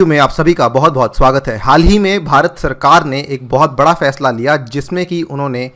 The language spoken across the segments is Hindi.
में आप सभी का बहुत बहुत स्वागत है। हाल ही में भारत सरकार ने एक बहुत बड़ा फैसला लिया जिसमें कि उन्होंने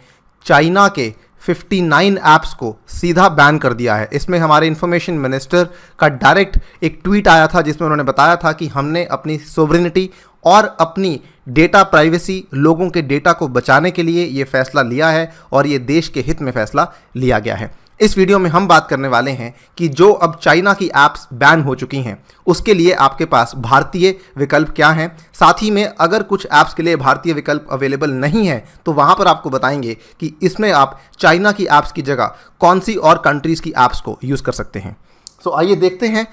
चाइना के 59 ऐप्स को सीधा बैन कर दिया है। इसमें हमारे इंफॉर्मेशन मिनिस्टर का डायरेक्ट एक ट्वीट आया था जिसमें उन्होंने बताया था कि हमने अपनी सोवरेनिटी और अपनी डेटा प्राइवेसी, लोगों के डेटा को बचाने के लिए ये फैसला लिया है और ये देश के हित में फैसला लिया गया है। इस वीडियो में हम बात करने वाले हैं कि जो अब चाइना की ऐप्स बैन हो चुकी हैं उसके लिए आपके पास भारतीय विकल्प क्या हैं। साथ ही में अगर कुछ ऐप्स के लिए भारतीय विकल्प अवेलेबल नहीं है तो वहां पर आपको बताएंगे कि इसमें आप चाइना की ऐप्स की जगह कौन सी और कंट्रीज की ऐप्स को यूज़ कर सकते हैं। सो आइए देखते हैं।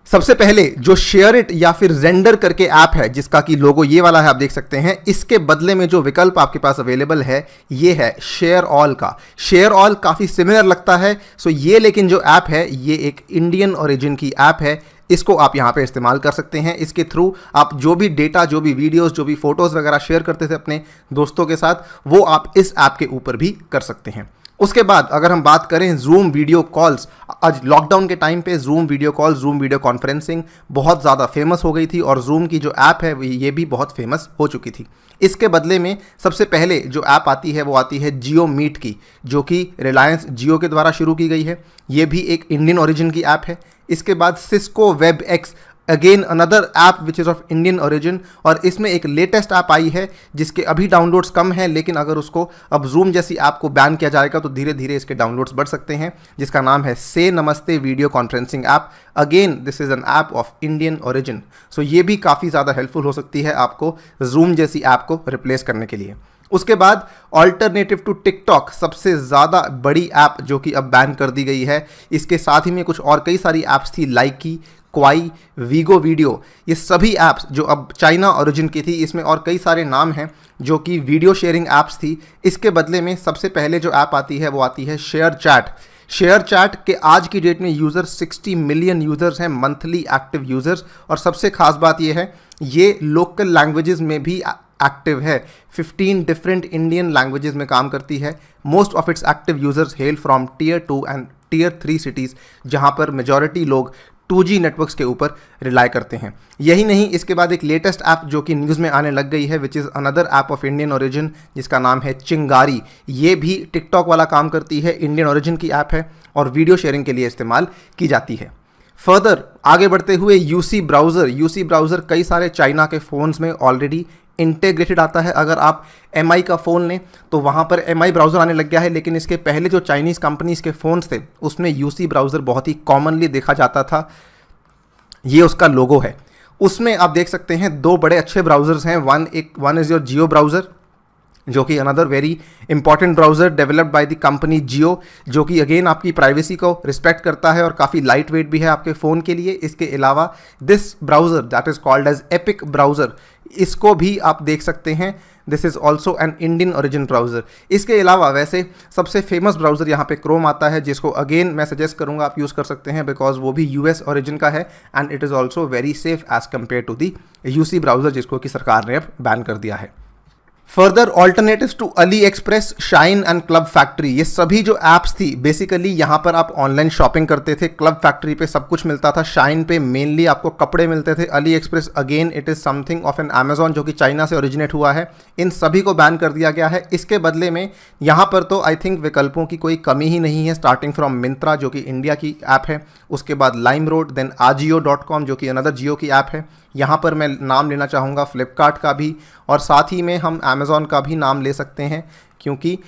सबसे पहले जो शेयर इट या फिर जेंडर करके ऐप है जिसका कि लोगो ये वाला है, आप देख सकते हैं। इसके बदले में जो विकल्प आपके पास अवेलेबल है ये है शेयर ऑल का। शेयर ऑल काफ़ी सिमिलर लगता है। सो ये लेकिन जो ऐप है ये एक इंडियन ओरिजिन की ऐप है। इसको आप यहाँ पे इस्तेमाल कर सकते हैं। इसके थ्रू आप जो भी डेटा, जो भी वीडियोस, जो भी फोटोज़ वगैरह शेयर करते थे अपने दोस्तों के साथ, वो आप इस ऐप के ऊपर भी कर सकते हैं। उसके बाद अगर हम बात करें जूम वीडियो कॉल्स, आज लॉकडाउन के टाइम पे zoom video call, zoom video conferencing बहुत ज़्यादा फेमस हो गई थी और जूम की जो ऐप है ये भी बहुत फेमस हो चुकी थी। इसके बदले में सबसे पहले जो ऐप आती है वो आती है जियो मीट की, जो कि रिलायंस जियो के द्वारा शुरू की गई है। ये भी एक इंडियन ओरिजिन की ऐप है। इसके बाद Cisco web x, again another app which is of Indian origin, और इसमें एक लेटेस्ट ऐप आई है जिसके अभी डाउनलोड्स कम हैं, लेकिन अगर उसको अब जूम जैसी ऐप को बैन किया जाएगा तो धीरे धीरे इसके डाउनलोड्स बढ़ सकते हैं, जिसका नाम है से Namaste video conferencing app. Again this is an app of Indian origin. So ये भी काफ़ी ज़्यादा हेल्पफुल हो सकती है आपको जूम जैसी ऐप को रिप्लेस करने के लिए। उसके बाद ऑल्टरनेटिव टू टिकटॉक, सबसे ज़्यादा बड़ी ऐप जो कि अब बैन कर दी गई है। इसके साथ ही में कुछ और कई सारी ऐप्स थी, लाइकी, क्वाई, वीगो वीडियो, ये सभी ऐप्स जो अब चाइना ओरिजिन की थी। इसमें और कई सारे नाम हैं जो कि वीडियो शेयरिंग ऐप्स थी। इसके बदले में सबसे पहले जो ऐप आती है वो आती है शेयर चैट। शेयर चैट के आज की डेट में यूज़र 60 मिलियन यूज़र्स हैं, मंथली एक्टिव यूज़र्स। और सबसे खास बात ये है ये लोकल लैंग्वेजेस में भी एक्टिव है। 15 डिफरेंट इंडियन लैंग्वेजेस में काम करती है। Most of its active users hail from tier 2 and tier 3 cities, जहाँ पर मेजॉरिटी लोग 2G नेटवर्क्स के ऊपर रिलाई करते हैं। यही नहीं, इसके बाद एक लेटेस्ट ऐप जो कि न्यूज़ में आने लग गई है which is another app of Indian origin, जिसका नाम है चिंगारी। ये भी टिकटॉक वाला काम करती है, इंडियन ओरिजिन की ऐप है और वीडियो शेयरिंग के लिए इस्तेमाल की जाती है। फर्दर आगे बढ़ते हुए यूसी ब्राउज़र कई सारे चाइना के फ़ोन्स में ऑलरेडी इंटीग्रेटेड आता है। अगर आप MI का फ़ोन लें तो वहाँ पर MI ब्राउज़र आने लग गया है, लेकिन इसके पहले जो चाइनीज़ कंपनीज़ के फ़ोन्स थे उसमें UC ब्राउज़र बहुत ही कॉमनली देखा जाता था। ये उसका लोगो है। उसमें आप देख सकते हैं दो बड़े अच्छे ब्राउज़र्स हैं। One is your Jio browser, जो कि another very important browser developed by the company Jio, जो कि अगेन आपकी प्राइवेसी को रिस्पेक्ट करता है और काफ़ी लाइट वेट भी है आपके फ़ोन के लिए। इसके अलावा this browser that is called Edge Epic browser, इसको भी आप देख सकते हैं। This is also an Indian origin browser. इसके अलावा वैसे सबसे फेमस ब्राउज़र यहाँ पे क्रोम आता है, जिसको अगेन मैं सजेस्ट करूँगा आप यूज़ कर सकते हैं बिकॉज वो भी US ओरिजिन का है and it is also very safe as compare to the UC browser, जिसको कि सरकार ने अब बैन कर दिया है। Further alternatives to AliExpress, Shein and Club Factory, ये सभी जो ऐप्स थी बेसिकली यहाँ पर आप ऑनलाइन शॉपिंग करते थे। क्लब फैक्ट्री पे सब कुछ मिलता था, शाइन पे मेनली आपको कपड़े मिलते थे। AliExpress again it is something of an Amazon जो कि चाइना से ओरिजिनेट हुआ है। इन सभी को बैन कर दिया गया है। इसके बदले में यहाँ पर तो आई थिंक विकल्पों की कोई कमी ही नहीं है, स्टार्टिंग फ्रॉम मिंत्रा जो कि इंडिया की ऐप है, उसके बाद लाइमरोड, देन Ajio.com जो कि अनदर जियो की ऐप है। यहाँ पर मैं नाम लेना चाहूँगा फ्लिपकार्ट का भी, और साथ ही में हम अमेज़ॉन का भी नाम ले सकते हैं, क्योंकि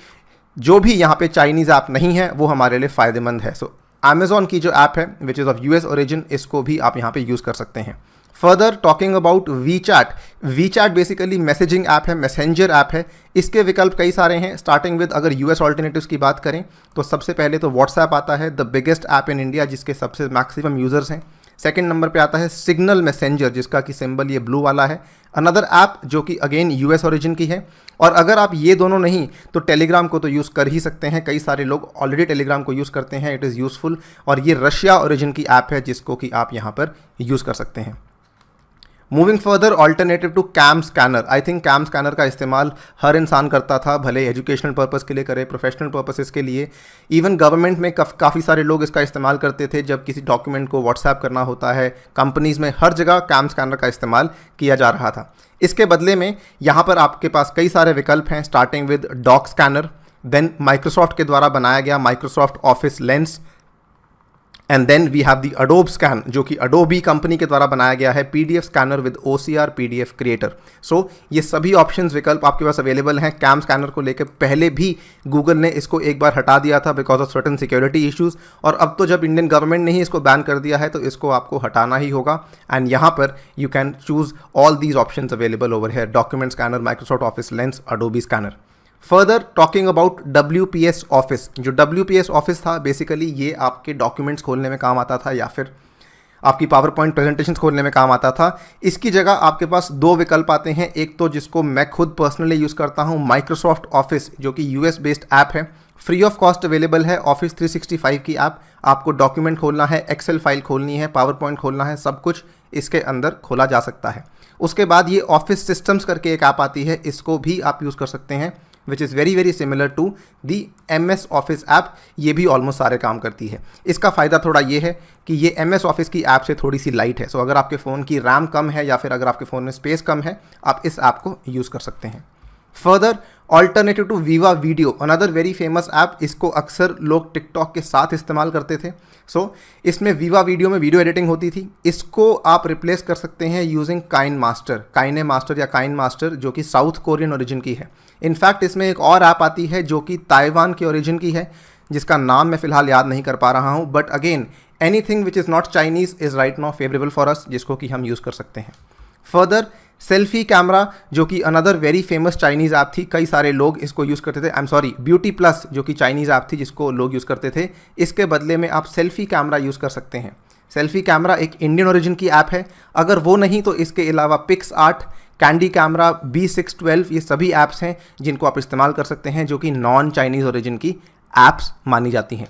जो भी यहाँ पे चाइनीज़ ऐप नहीं है वो हमारे लिए फ़ायदेमंद है। सो अमेज़ॉन की जो ऐप है which is of US origin, इसको भी आप यहाँ पे यूज़ कर सकते हैं। Further talking about WeChat basically messaging app है, मैसेंजर ऐप है। इसके विकल्प कई सारे हैं, स्टार्टिंग विद अगर US ऑल्टरनेटिव्स की बात करें तो सबसे पहले तो व्हाट्सएप आता है, the biggest app in India जिसके सबसे मैक्सिमम यूज़र्स हैं। सेकंड नंबर पे आता है सिग्नल मैसेंजर, जिसका कि सिंबल ये ब्लू वाला है, अनदर ऐप जो कि अगेन US ओरिजिन की है। और अगर आप ये दोनों नहीं तो टेलीग्राम को तो यूज़ कर ही सकते हैं, कई सारे लोग ऑलरेडी टेलीग्राम को यूज़ करते हैं, इट इज़ यूज़फुल। और ये रशिया ओरिजिन की ऐप है जिसको कि आप यहाँ पर यूज़ कर सकते हैं। Moving further, alternative to CamScanner. I think CamScanner का इस्तेमाल हर इंसान करता था, भले एजुकेशनल पर्पस के लिए करे, प्रोफेशनल पर्पसेस के लिए, इवन गवर्नमेंट में काफ़ी सारे लोग इसका इस्तेमाल करते थे जब किसी डॉक्यूमेंट को व्हाट्सएप करना होता है। कंपनीज़ में हर जगह कैम स्कैनर का इस्तेमाल किया जा रहा था। इसके बदले में यहाँ पर आपके पास कई सारे विकल्प हैं, starting with Doc Scanner, then Microsoft के द्वारा बनाया गया Microsoft Office Lens, and then we have the Adobe Scan जो कि अडोबी कंपनी के द्वारा बनाया गया है, PDF scanner with OCR PDF creator. So ये सभी ऑप्शंस विकल्प आपके पास अवेलेबल हैं। कैम स्कैनर को लेकर पहले भी गूगल ने इसको एक बार हटा दिया था because of certain security issues, और अब तो जब इंडियन गवर्नमेंट ने ही इसको बैन कर दिया है तो इसको आपको हटाना ही होगा। एंड यहाँ पर you can choose all these options available over here, document scanner, Microsoft Office lens, Adobe scanner. Further talking about WPS office, जो WPS ऑफिस था बेसिकली ये आपके डॉक्यूमेंट्स खोलने में काम आता था या फिर आपकी पावर पॉइंट प्रेजेंटेशंस खोलने में काम आता था। इसकी जगह आपके पास दो विकल्प आते हैं, एक तो जिसको मैं खुद पर्सनली यूज़ करता हूँ, माइक्रोसॉफ्ट ऑफिस, जो कि US बेस्ड ऐप है, फ्री ऑफ कॉस्ट अवेलेबल है। ऑफिस 365 की ऐप, आपको डॉक्यूमेंट खोलना है, एक्सेल फाइल खोलनी है, पावर पॉइंट खोलना है, सब कुछ इसके अंदर खोला जा सकता है। उसके बाद ये ऑफिस सिस्टम्स करके एक ऐप आती है, इसको भी आप यूज़ कर सकते हैं, which is very very similar to the MS Office app. ये भी ऑलमोस्ट सारे काम करती है। इसका फ़ायदा थोड़ा ये है कि ये MS ऑफिस की ऐप से थोड़ी सी लाइट है। सो अगर आपके फ़ोन की रैम कम है या फिर अगर आपके फ़ोन में स्पेस कम है, आप इस ऐप को यूज़ कर सकते हैं। Further alternative to VivaVideo, another very famous app, इसको अक्सर लोग टिकटॉक के साथ इस्तेमाल करते थे। सो इसमें वीवा वीडियो में वीडियो एडिटिंग होती थी, इसको आप रिप्लेस कर सकते हैं यूजिंग काइन मास्टर या काइन मास्टर, जो कि साउथ कोरियन ओरिजिन की है। इनफैक्ट इसमें एक और ऐप आती है जो कि ताइवान के ओरिजिन की है, जिसका नाम मैं फिलहाल याद नहीं कर पा रहा हूँ, but again anything which is not Chinese is right now favourable for us, जिसको कि हम यूज़ कर सकते हैं। फर्दर सेल्फी कैमरा, जो कि another very famous Chinese app थी, कई सारे लोग इसको यूज़ करते थे। ब्यूटी प्लस, जो कि चाइनीज़ ऐप थी जिसको लोग यूज़ करते थे, इसके बदले में आप सेल्फी कैमरा यूज़ कर सकते हैं। सेल्फी कैमरा एक इंडियन ओरिजिन की ऐप है, अगर वो नहीं तो इसके अलावा pics art, candy camera, B612, ये सभी ऐप्स हैं जिनको आप इस्तेमाल कर सकते हैं, जो कि नॉन चाइनीज़ ओरिजिन की ऐप्स मानी जाती हैं।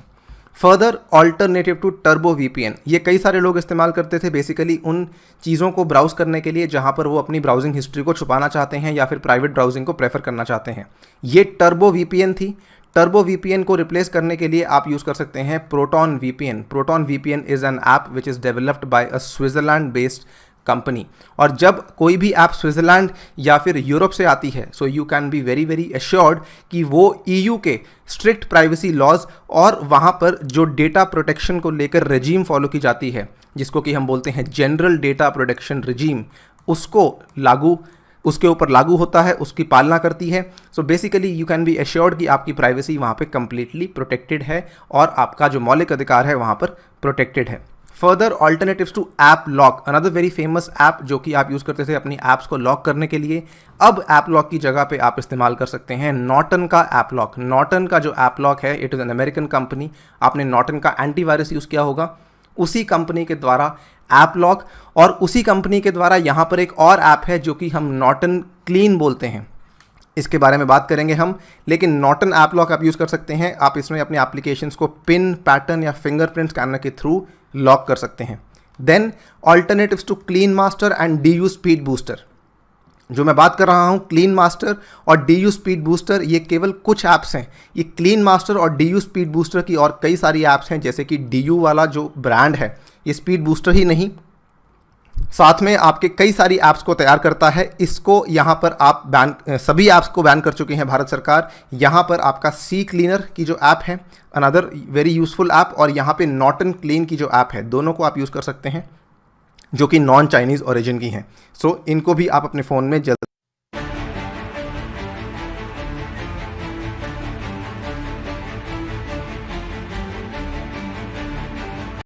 Further alternative to Turbo VPN, ये कई सारे लोग इस्तेमाल करते थे बेसिकली उन चीज़ों को ब्राउज़ करने के लिए जहाँ पर वो अपनी ब्राउजिंग हिस्ट्री को छुपाना चाहते हैं या फिर प्राइवेट ब्राउजिंग को प्रेफर करना चाहते हैं। ये टर्बो VPN थी। टर्बो VPN को रिप्लेस करने के लिए आप यूज़ कर सकते हैं proton VPN। Proton VPN is an app which is developed by a Switzerland based company, और जब कोई भी ऐप स्विट्ज़रलैंड या फिर यूरोप से आती है, so you can be very very assured कि वो EU के स्ट्रिक्ट प्राइवेसी लॉज और वहाँ पर जो डेटा प्रोटेक्शन को लेकर रेजीम फॉलो की जाती है, जिसको कि हम बोलते हैं जनरल डेटा प्रोटेक्शन रेजीम, उसके ऊपर लागू होता है, उसकी पालना करती है। So basically you can be assured कि आपकी प्राइवेसी वहाँ पे कंप्लीटली प्रोटेक्टेड है और आपका जो मौलिक अधिकार है वहाँ पर प्रोटेक्टेड है। Further alternatives to app lock, another very famous app जो कि आप यूज़ करते थे अपनी ऐप्स को लॉक करने के लिए, अब ऐप लॉक की जगह पे आप इस्तेमाल कर सकते हैं नॉर्टन का ऐप लॉक। नॉर्टन का जो ऐप लॉक है, it is an American company. आपने नॉर्टन का एंटीवायरस यूज़ किया होगा, उसी कंपनी के द्वारा ऐप लॉक, और उसी कंपनी के द्वारा यहाँ पर एक और ऐप है जो कि हम नॉर्टन क्लीन बोलते हैं, इसके बारे में बात करेंगे हम। लेकिन नॉर्टन ऐप लॉक आप यूज़ कर सकते हैं, आप इसमें अपनी एप्लीकेशंस को पिन, पैटर्न या फिंगरप्रिंट स्कैनर के थ्रू लॉक कर सकते हैं। Then alternatives to Clean Master and DU speed booster, जो मैं बात कर रहा हूँ क्लीन मास्टर और DU स्पीड बूस्टर, ये केवल कुछ ऐप्स हैं। ये क्लीन मास्टर और DU स्पीड बूस्टर की और कई सारी ऐप्स हैं, जैसे कि DU वाला जो ब्रांड है, ये स्पीड बूस्टर ही नहीं, साथ में आपके कई सारी ऐप्स को तैयार करता है। इसको यहाँ पर आप सभी ऐप्स को बैन कर चुके हैं भारत सरकार। यहाँ पर आपका सी क्लीनर की जो ऐप है, अनदर वेरी यूजफुल ऐप, और यहाँ पे नॉर्टन क्लीन की जो ऐप है, दोनों को आप यूज़ कर सकते हैं, जो कि नॉन चाइनीज़ ओरिजिन की हैं। सो इनको भी आप अपने फ़ोन में जल्द